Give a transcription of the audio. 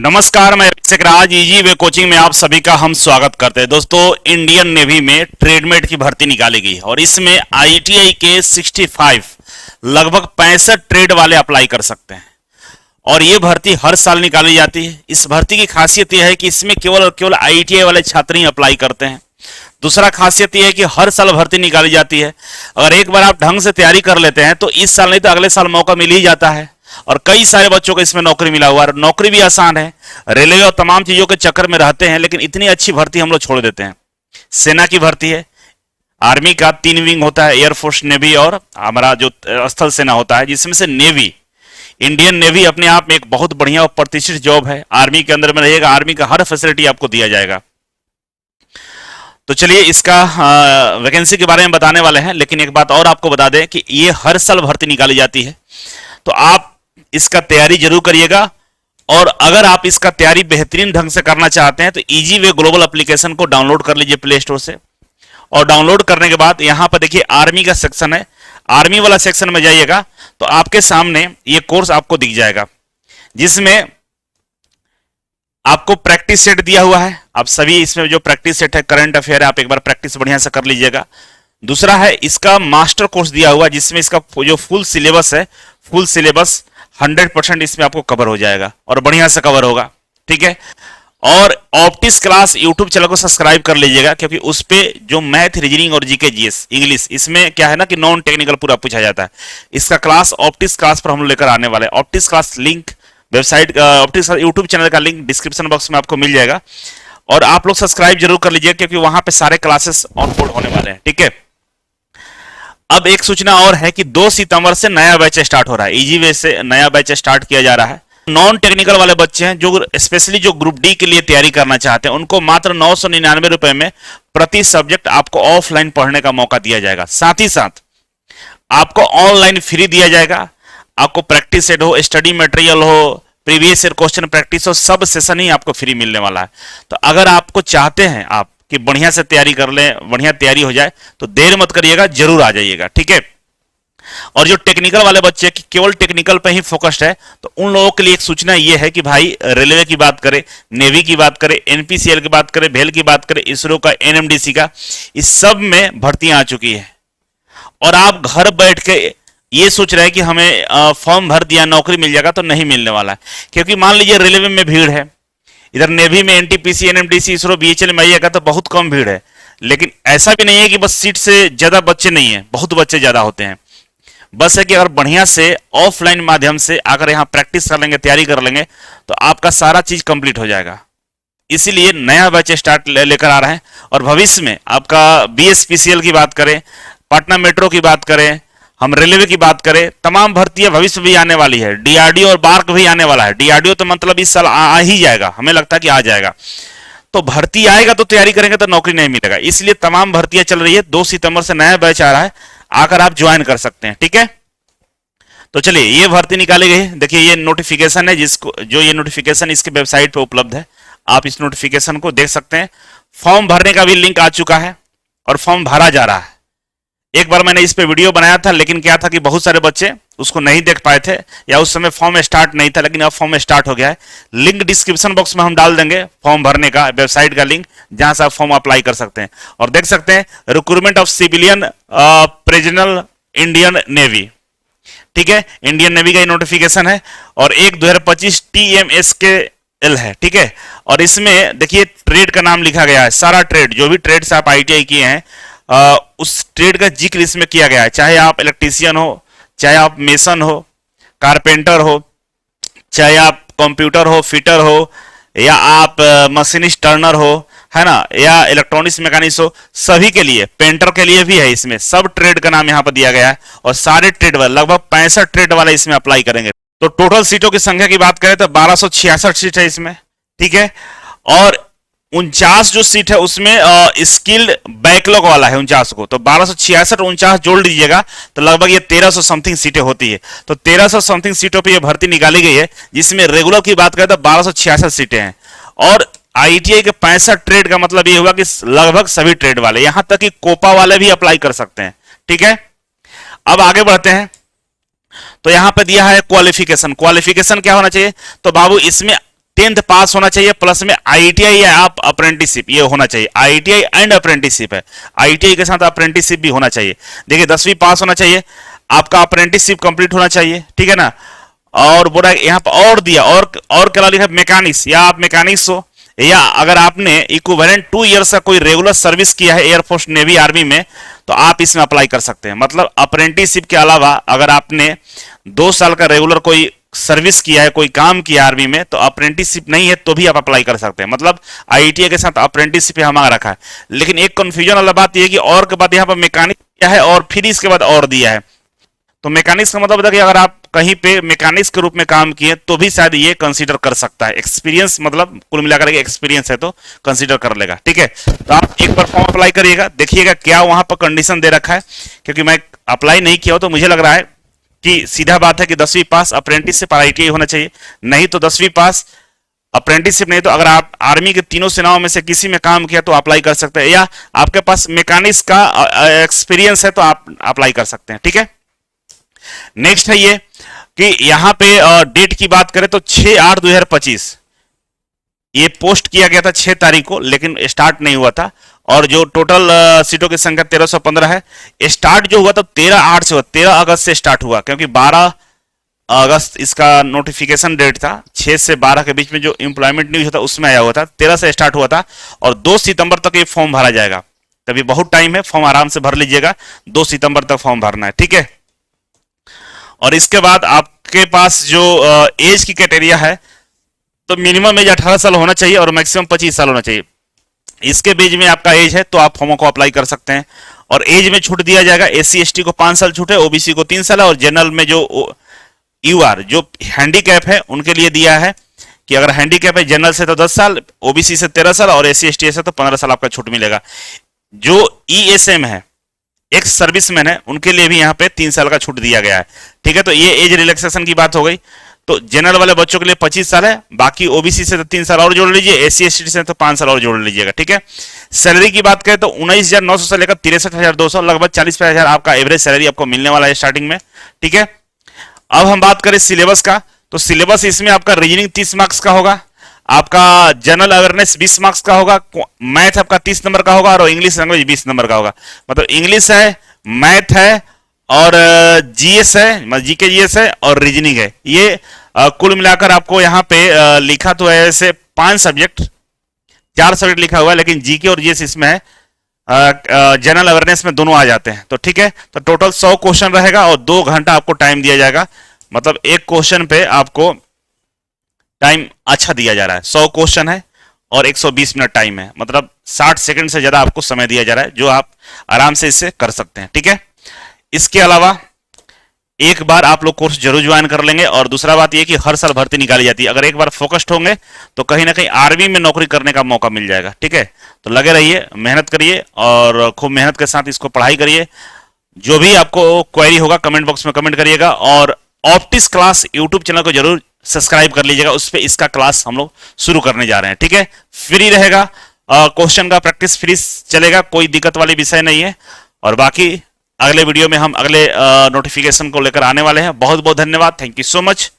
नमस्कार, मैं अभिषेक राज easy way coaching में आप सभी का हम स्वागत करते हैं। दोस्तों, इंडियन नेवी में ट्रेडमेट की भर्ती निकाली गई है और इसमें आईटीआई के 65 लगभग 65 ट्रेड वाले अप्लाई कर सकते हैं और ये भर्ती हर साल निकाली जाती है। इस भर्ती की खासियत यह है कि इसमें केवल आईटीआई वाले छात्र ही अप्लाई करते हैं। दूसरा खासियत यह है कि हर साल भर्ती निकाली जाती है। अगर एक बार आप ढंग से तैयारी कर लेते हैं तो इस साल नहीं तो अगले साल मौका मिल ही जाता है और कई सारे बच्चों को इसमें नौकरी मिला हुआ है। नौकरी भी आसान है, रेलवे और तमाम चीजों के चक्कर में रहते हैं, लेकिन इतनी अच्छी भर्ती हम लोग छोड़ देते हैं। सेना की भर्ती है, आर्मी का 3 विंग होता है, एयरफोर्स, नेवी और हमारा जो स्थल सेना होता है, जिसमें से नेवी, इंडियन नेवी अपने आप में एक बहुत बढ़िया और प्रतिष्ठित जॉब है। आर्मी के अंदर में रहेगा, आर्मी का हर फैसिलिटी आपको दिया जाएगा। तो चलिए इसका वैकेंसी के बारे में बताने वाले हैं, लेकिन एक बात और आपको बता दें कि ये हर साल भर्ती निकाली जाती है, तो आप इसका तैयारी जरूर करिएगा। और अगर आप इसका तैयारी बेहतरीन ढंग से करना चाहते हैं तो इजी वे ग्लोबल एप्लीकेशन को डाउनलोड कर लीजिए प्ले स्टोर से। और डाउनलोड करने के बाद यहां पर देखिए आर्मी का सेक्शन है, आर्मी वाला सेक्शन में जाइएगा तो आपके सामने ये कोर्स आपको दिख जाएगा, जिसमें आपको प्रैक्टिस सेट दिया हुआ है। आप सभी इसमें जो प्रैक्टिस सेट है, करंट अफेयर है, आप एक बार प्रैक्टिस बढ़िया से कर लीजिएगा। दूसरा है इसका मास्टर कोर्स दिया हुआ, जिसमें इसका जो फुल सिलेबस है, फुल सिलेबस 100% इसमें आपको कवर हो जाएगा और बढ़िया से कवर होगा, ठीक है। और ऑप्टिक्स क्लास यूट्यूब चैनल को सब्सक्राइब कर लीजिएगा, क्योंकि उस पे जो मैथ, रीजनिंग और जीके, जीएस, इंग्लिश, इसमें क्या है ना कि नॉन टेक्निकल पूरा पूछा जाता है। इसका क्लास ऑप्टिक्स क्लास पर हम लेकर आने वाले हैं। Optics class link website, optics YouTube channel का लिंक डिस्क्रिप्शन बॉक्स में आपको मिल जाएगा और आप लोग सब्सक्राइब जरूर कर लीजिए, क्योंकि वहां पे सारे क्लासेस ऑनबोर्ड होने वाले हैं, ठीक है। अब एक सूचना और है कि 2 सितंबर से नया बैच स्टार्ट हो रहा है। इजी वे से नया बैच स्टार्ट किया जा रहा है। नॉन टेक्निकल वाले बच्चे हैं जो स्पेशली जो ग्रुप डी के लिए तैयारी करना चाहते हैं, उनको मात्र 999 रुपए में प्रति सब्जेक्ट आपको ऑफलाइन पढ़ने का मौका दिया जाएगा। साथ ही साथ आपको ऑनलाइन फ्री दिया जाएगा। आपको प्रैक्टिस सेट हो, स्टडी मटेरियल हो, प्रीवियस ईयर क्वेश्चन प्रैक्टिस हो, सब सेशन ही आपको फ्री मिलने वाला है। तो अगर आपको चाहते हैं आप कि बढ़िया से तैयारी कर लें, बढ़िया तैयारी हो जाए, तो देर मत करिएगा, जरूर आ जाइएगा, ठीक है। और जो टेक्निकल वाले बच्चे कि केवल टेक्निकल पे ही फोकस्ड है, तो उन लोगों के लिए एक सूचना ये है कि भाई रेलवे की बात करें, नेवी की बात करें, एनपीसीएल की बात करें, भेल की बात करें, इसरो का, एनएमडीसी का, इस सब में भर्तियां आ चुकी है और आप घर बैठ के ये सोच रहे हैं कि हमें फॉर्म भर दिया नौकरी मिल जाएगा, तो नहीं मिलने वाला है। क्योंकि मान लीजिए रेलवे में भीड़ है, इधर नेवी में एनटीपीसी, एनएमडीसी, इसरो, बीएचएल में आइएगा तो बहुत कम भीड़ है। लेकिन ऐसा भी नहीं है कि बस सीट से ज्यादा बच्चे नहीं है, बहुत बच्चे ज्यादा होते हैं। बस है कि अगर बढ़िया से ऑफलाइन माध्यम से अगर यहाँ प्रैक्टिस कर लेंगे, तैयारी कर लेंगे, तो आपका सारा चीज कंप्लीट हो जाएगा। इसीलिए नया बैच स्टार्ट लेकर आ रहे हैं और भविष्य में आपका बीएसपीसीएल की बात करें, पटना मेट्रो की बात करें, हम रेलवे की बात करें, तमाम भर्तियां भविष्य भी आने वाली है। डीआरडीओ और बार्क भी आने वाला है। डीआरडीओ तो मतलब इस साल आ ही जाएगा, हमें लगता है कि आ जाएगा। तो भर्ती आएगा तो तैयारी करेंगे तो नौकरी नहीं मिलेगा, इसलिए तमाम भर्तियां चल रही है। 2 सितंबर से नया बैच आ रहा है, आकर आप ज्वाइन कर सकते हैं, ठीक है। तो चलिए ये भर्ती निकाली गई है। देखिए ये नोटिफिकेशन है, जिसको जो ये नोटिफिकेशन इसके वेबसाइट पे उपलब्ध है, आप इस नोटिफिकेशन को देख सकते हैं। फॉर्म भरने का भी लिंक आ चुका है और फॉर्म भरा जा रहा है। एक बार मैंने इस पे वीडियो बनाया था, लेकिन क्या था कि बहुत सारे बच्चे उसको नहीं देख पाए थे या उस समय फॉर्म स्टार्ट नहीं था, लेकिन अब फॉर्म स्टार्ट हो गया है। लिंक डिस्क्रिप्शन बॉक्स में हम डाल देंगे फॉर्म भरने का, वेबसाइट का लिंक, जहां से आप फॉर्म अप्लाई कर सकते हैं। और देख सकते हैं recruitment of civilian personnel Indian navy, ठीक है, इंडियन नेवी का नोटिफिकेशन है और 1/2025 TMSKL है, ठीक है। और इसमें देखिए ट्रेड का नाम लिखा गया है, सारा ट्रेड, जो भी ट्रेड से आप आईटीआई किए हैं उस ट्रेड का जिक्र इसमें किया गया है। चाहे आप इलेक्ट्रीशियन हो, चाहे आप मेसन हो, कारपेंटर हो, चाहे आप कंप्यूटर हो, फिटर हो, या आप मशीनिस्ट टर्नर हो, है ना, या इलेक्ट्रॉनिक्स मैकेनिक्स हो, सभी के लिए, पेंटर के लिए भी है। इसमें सब ट्रेड का नाम यहाँ पर दिया गया है और सारे ट्रेड वाले, लगभग 65 ट्रेड वाले इसमें अप्लाई करेंगे। तो टोटल सीटों की संख्या की बात करें तो 1266 सीट है इसमें, ठीक है। और 49 जो सीट है उसमें स्किल्ड बैकलॉग वाला है 49 को, तो 1266 49 जोड़ लीजिएगा तो लगभग ये 1300 समथिंग सीटें होती है। तो 1300 समथिंग सीटों पे ये भर्ती निकाली गई है, जिसमें रेगुलर की बात करें तो 1266 सीटें हैं। और आईटीआई के 65 ट्रेड का मतलब ये हुआ कि लगभग सभी ट्रेड वाले, यहां तक कि कोपा वाले भी अप्लाई कर सकते हैं, ठीक है। अब आगे बढ़ते हैं। तो यहां पे दिया है क्वालिफिकेशन। क्वालिफिकेशन क्या होना चाहिए? तो बाबू इसमें 10th पास होना चाहिए, प्लस में आईटीआई या आप अप्रेंटिसशिप ये होना चाहिए। आईटीआई एंड अप्रेंटिसशिप है, आईटीआई के साथ अप्रेंटिसशिप भी होना चाहिए। देखिए 10वीं पास होना चाहिए, आपका अप्रेंटिसशिप कंप्लीट होना चाहिए, ठीक है ना। और बोला यहाँ पर और दिया, और क्या लिखा, मैकेनिक्स, या आप मैकेनिक्स हो, या अगर आपने इक्विवेलेंट 2 ईयर्स का कोई रेगुलर सर्विस किया है एयरफोर्स, नेवी, आर्मी में, तो आप इसमें अप्लाई कर सकते हैं। मतलब अप्रेंटिसशिप के अलावा अगर आपने 2 साल का रेगुलर कोई सर्विस किया है, कोई काम किया आर्मी में, तो अप्रेंटिसशिप नहीं है तो भी आप अप्लाई कर सकते हैं। मतलब आईटीआई के साथ अप्रेंटिसशिप यहां मांग रखा है। लेकिन एक कंफ्यूजन वाला बात यह है कि और के बाद यहां पर मैकेनिक दिया है और फिर इसके बाद और दिया है। तो मैकेनिक्स का मतलब कि अगर आप कहीं पे मैकेनिक्स के रूप में काम किए तो भी शायद ये कंसीडर कर सकता है। एक्सपीरियंस मतलब कुल मिलाकर के एक्सपीरियंस है तो कंसीडर कर लेगा, ठीक है। तो आप एक बार फॉर्म अप्लाई करिएगा, देखिएगा क्या वहां पर कंडीशन दे रखा है, क्योंकि मैं अप्लाई नहीं किया हो तो मुझे लग रहा है कि सीधा बात है कि 10वीं पास अप्रेंटिसशिप और आईटीआई होना चाहिए, नहीं तो 10वीं पास अप्रेंटिसशिप, नहीं तो अगर आप आर्मी के तीनों सेनाओं में से किसी में काम किया तो अप्लाई कर सकते हैं, या आपके पास मैकेनिक्स का एक्सपीरियंस है तो आप अप्लाई कर सकते हैं, ठीक है। नेक्स्ट है ये कि यहां पे डेट की बात करें तो 6/8/2025 ये पोस्ट किया गया था 6 तारीख को, लेकिन स्टार्ट नहीं हुआ था। और जो टोटल सीटों की संख्या 1315 है। स्टार्ट जो हुआ था 13/8 से हुआ, 13 अगस्त से स्टार्ट हुआ, क्योंकि 12 अगस्त इसका नोटिफिकेशन डेट था। 6 से 12 के बीच में जो एम्प्लॉयमेंट न्यूज था उसमें आया हुआ था, 13 से स्टार्ट हुआ था, और 2 सितंबर तक ये फॉर्म भरा जाएगा। तभी बहुत टाइम है, फॉर्म आराम से भर लीजिएगा, 2 सितंबर तक फॉर्म भरना है, ठीक है। और इसके बाद आपके पास जो एज की क्राइटेरिया है, तो मिनिमम एज 18 साल होना चाहिए और मैक्सिमम 25 साल होना चाहिए। इसके बीच में आपका एज है तो आप फॉर्मों को अप्लाई कर सकते हैं। और एज में छूट दिया जाएगा, एससी एसटी को 5 साल छूट है, ओबीसी को 3 साल है, और जनरल में जो यूआर जो हैंडीकैप है उनके लिए दिया है कि अगर हैंडीकैप है जनरल से तो 10 साल, ओबीसी से 13 साल और एससी एसटी से तो 15 साल आपका छूट मिलेगा। जो ईएसएम है, एक्स सर्विसमैन है, उनके लिए भी यहाँ पे 3 साल का छूट दिया गया है, ठीक है। तो ये एज रिलैक्सेशन की बात हो गई। तो जनरल वाले बच्चों के लिए 25 साल है, बाकी ओबीसी से तो 3 साल और जोड़ लीजिए, एससी एसटी से तो 5 साल और जोड़ लीजिएगा, ठीक है। सैलरी की बात करें तो 19,900 से लेकर 63,200, लगभग 40,000 आपका एवरेज सैलरी आपको मिलने वाला है स्टार्टिंग में, ठीक है। अब हम बात करें सिलेबस का, तो सिलेबस इसमें आपका रीजनिंग 30 मार्क्स का होगा, आपका जनरल अवेयरनेस 20 मार्क्स का होगा, मैथ आपका 30 नंबर का होगा, और इंग्लिश लैंग्वेज 20 नंबर का होगा। मतलब इंग्लिश है, मैथ है, और जीएस है, मतलब जीके जीएस है, और रीजनिंग है। ये कुल मिलाकर आपको यहाँ पे लिखा तो है ऐसे 5 सब्जेक्ट, 4 सब्जेक्ट लिखा हुआ है, लेकिन जीके और जीएस इसमें है, जनरल अवेयरनेस में दोनों आ जाते हैं, तो ठीक है। तो टोटल 100 क्वेश्चन रहेगा और 2 घंटा आपको टाइम दिया जाएगा। मतलब एक क्वेश्चन पे आपको टाइम अच्छा दिया जा रहा है। 100 क्वेश्चन है और 120 मिनट टाइम है, मतलब 60 सेकंड से ज्यादा आपको समय दिया जा रहा है, जो आप आराम से इससे कर सकते हैं, ठीक है। इसके अलावा एक बार आप लोग कोर्स जरूर ज्वाइन कर लेंगे, और दूसरा बात यह कि हर साल भर्ती निकाली जाती है। अगर एक बार फोकस्ड होंगे तो कहीं ना कहीं आर्मी में नौकरी करने का मौका मिल जाएगा, ठीक है। तो लगे रहिए, मेहनत करिए, और खूब मेहनत के साथ इसको पढ़ाई करिए। जो भी आपको क्वेरी होगा कमेंट बॉक्स में कमेंट करिएगा, और ऑप्टिक्स क्लास यूट्यूब चैनल को जरूर सब्सक्राइब कर लीजिएगा, उस पर इसका क्लास हम लोग शुरू करने जा रहे हैं, ठीक है। फ्री रहेगा, क्वेश्चन का प्रैक्टिस फ्री चलेगा, कोई दिक्कत वाली विषय नहीं है। और बाकी अगले वीडियो में हम अगले नोटिफिकेशन को लेकर आने वाले हैं। बहुत बहुत धन्यवाद, थैंक यू सो मच।